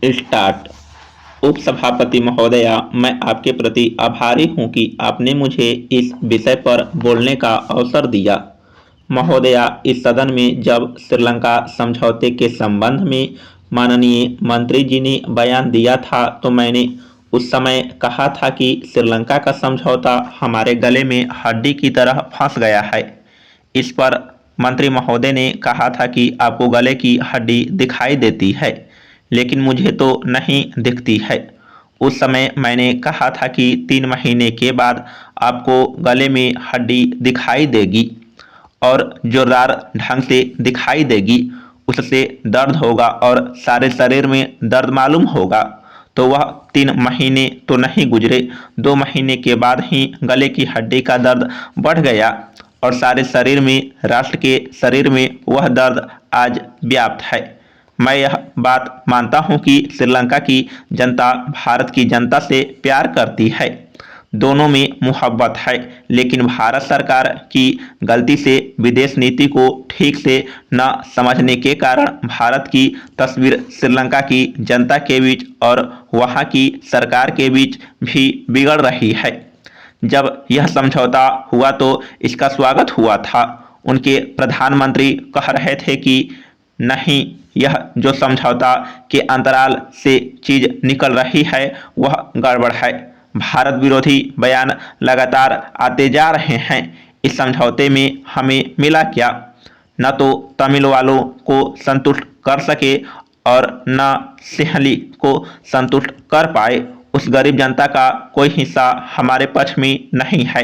Start. उपसभापति महोदया, मैं आपके प्रति आभारी हूं कि आपने मुझे इस विषय पर बोलने का अवसर दिया। महोदया, इस सदन में जब श्रीलंका समझौते के संबंध में माननीय मंत्री जी ने बयान दिया था तो मैंने उस समय कहा था कि श्रीलंका का समझौता हमारे गले में हड्डी की तरह फंस गया है। इस पर मंत्री महोदय ने कहा था कि आपको गले की हड्डी दिखाई देती है, लेकिन मुझे तो नहीं दिखती है। उस समय मैंने कहा था कि 3 महीने के बाद आपको गले में हड्डी दिखाई देगी और जोरदार ढंग से दिखाई देगी। उससे दर्द होगा और सारे शरीर में दर्द मालूम होगा। तो वह 3 महीने तो नहीं गुजरे, 2 महीने के बाद ही गले की हड्डी का दर्द बढ़ गया और सारे शरीर में, राष्ट्र के शरीर में वह दर्द आज व्याप्त है। मैं यह बात मानता हूं कि श्रीलंका की जनता भारत की जनता से प्यार करती है, दोनों में मुहब्बत है, लेकिन भारत सरकार की गलती से विदेश नीति को ठीक से न समझने के कारण भारत की तस्वीर श्रीलंका की जनता के बीच और वहां की सरकार के बीच भी बिगड़ रही है। जब यह समझौता हुआ तो इसका स्वागत हुआ था। उनके प्रधानमंत्री कह रहे थे कि नहीं, यह जो समझौता के अंतराल से चीज निकल रही है वह गड़बड़ है। भारत विरोधी बयान लगातार आते जा रहे हैं। इस समझौते में हमें मिला क्या? न तो तमिल वालों को संतुष्ट कर सके और न सिंहली को संतुष्ट कर पाए। उस गरीब जनता का कोई हिस्सा हमारे पक्ष में नहीं है।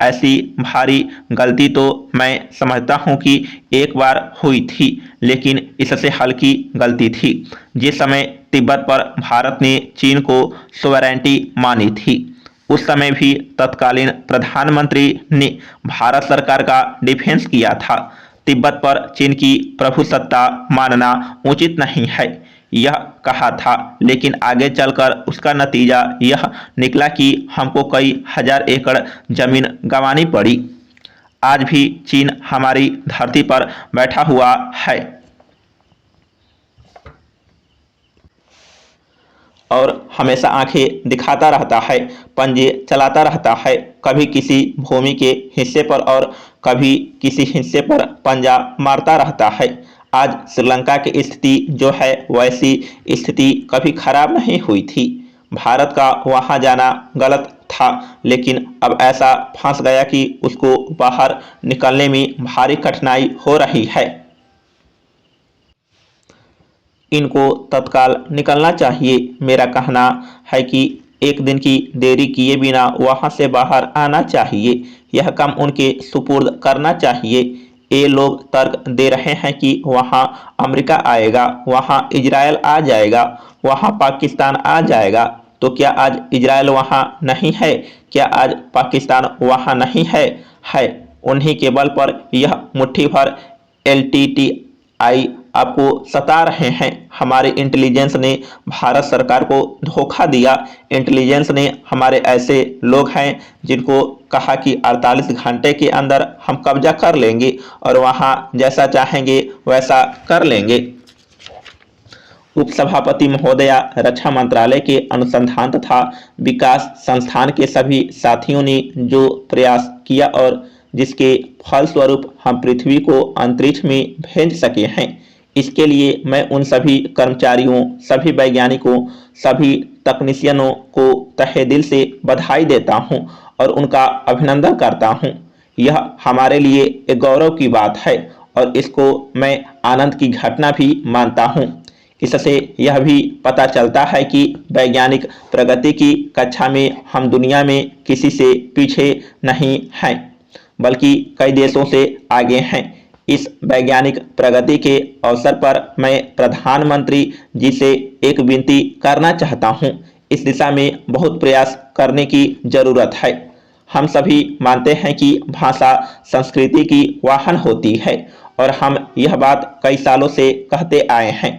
ऐसी भारी गलती तो मैं समझता हूं कि एक बार हुई थी, लेकिन इससे हल्की गलती थी। जिस समय तिब्बत पर भारत ने चीन को सोवरेंटी मानी थी, उस समय भी तत्कालीन प्रधानमंत्री ने भारत सरकार का डिफेंस किया था। तिब्बत पर चीन की प्रभुसत्ता मानना उचित नहीं है, यह कहा था, लेकिन आगे चलकर उसका नतीजा यह निकला कि हमको कई हजार एकड़ जमीन गंवानी पड़ी। आज भी चीन हमारी धरती पर बैठा हुआ है और हमेशा आंखें दिखाता रहता है, पंजे चलाता रहता है, कभी किसी भूमि के हिस्से पर और कभी किसी हिस्से पर पंजा मारता रहता है। आज श्रीलंका की स्थिति जो है वैसी स्थिति कभी खराब नहीं हुई थी। भारत का वहां जाना गलत था, लेकिन अब ऐसा फंस गया कि उसको बाहर निकलने में भारी कठिनाई हो रही है। इनको तत्काल निकलना चाहिए। मेरा कहना है कि एक दिन की देरी किए बिना वहां से बाहर आना चाहिए। यह काम उनके सुपुर्द करना चाहिए। ये लोग तर्क दे रहे हैं कि वहां अमेरिका आएगा, वहां इजराइल आ जाएगा, वहां पाकिस्तान आ जाएगा। तो क्या आज इजराइल वहां नहीं है? क्या आज पाकिस्तान वहां नहीं है? है। उन्हीं के बल पर यह मुट्ठी भर LTTI आपको सता रहे हैं। हमारे इंटेलिजेंस ने भारत सरकार को धोखा दिया। इंटेलिजेंस ने हमारे ऐसे लोग हैं जिनको कहा कि 48 घंटे के अंदर हम कब्जा कर लेंगे और वहां जैसा चाहेंगे वैसा कर लेंगे। उपसभापति महोदया, रक्षा मंत्रालय के अनुसंधान तथा विकास संस्थान के सभी साथियों ने जो प्रयास किया और जिसके फलस्वरूप हम पृथ्वी को अंतरिक्ष में भेज सके हैं, इसके लिए मैं उन सभी कर्मचारियों, सभी वैज्ञानिकों, सभी तकनीशियनों को तहे दिल से बधाई देता हूं और उनका अभिनंदन करता हूं। यह हमारे लिए एक गौरव की बात है और इसको मैं आनंद की घटना भी मानता हूं। इससे यह भी पता चलता है कि वैज्ञानिक प्रगति की कक्षा में हम दुनिया में किसी से पीछे नहीं हैं, बल्कि कई देशों से आगे हैं। इस वैज्ञानिक प्रगति के अवसर पर मैं प्रधानमंत्री जी से एक विनती करना चाहता हूं। इस दिशा में बहुत प्रयास करने की जरूरत है। हम सभी मानते हैं कि भाषा संस्कृति की वाहन होती है और हम यह बात कई सालों से कहते आए हैं।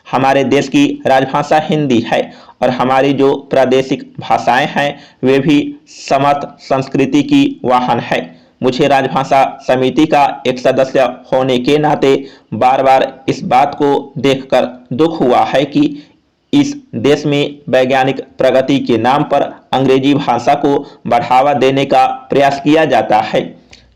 हमारे देश की राजभाषा हिंदी है और हमारी जो प्रादेशिक भाषाएं हैं वे भी समर्थ संस्कृति की वाहन है। मुझे राजभाषा समिति का एक सदस्य होने के नाते बार बार इस बात को देखकर दुख हुआ है कि इस देश में वैज्ञानिक प्रगति के नाम पर अंग्रेजी भाषा को बढ़ावा देने का प्रयास किया जाता है।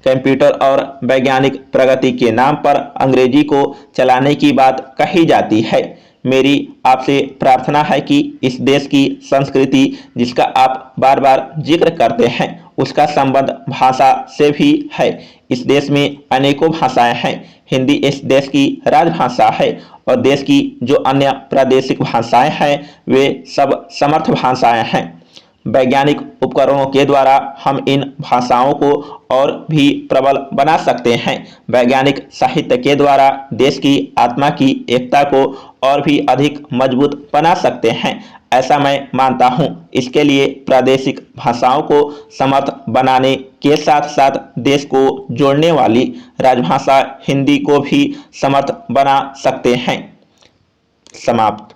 कंप्यूटर और वैज्ञानिक प्रगति के नाम पर अंग्रेजी को चलाने की बात कही जाती है। मेरी आपसे प्रार्थना है कि इस देश की संस्कृति जिसका आप बार बार जिक्र करते हैं उसका संबंध भाषा से भी है। इस देश में अनेकों भाषाएं हैं। हिंदी इस देश की राजभाषा है और देश की जो अन्य प्रादेशिक भाषाएं हैं वे सब समर्थ भाषाएं हैं। वैज्ञानिक उपकरणों के द्वारा हम इन भाषाओं को और भी प्रबल बना सकते हैं। वैज्ञानिक साहित्य के द्वारा देश की आत्मा की एकता को और भी अधिक मजबूत बना सकते हैं, ऐसा मैं मानता हूं। इसके लिए प्रादेशिक भाषाओं को समर्थ बनाने के साथ साथ देश को जोड़ने वाली राजभाषा हिंदी को भी समर्थ बना सकते हैं। समाप्त।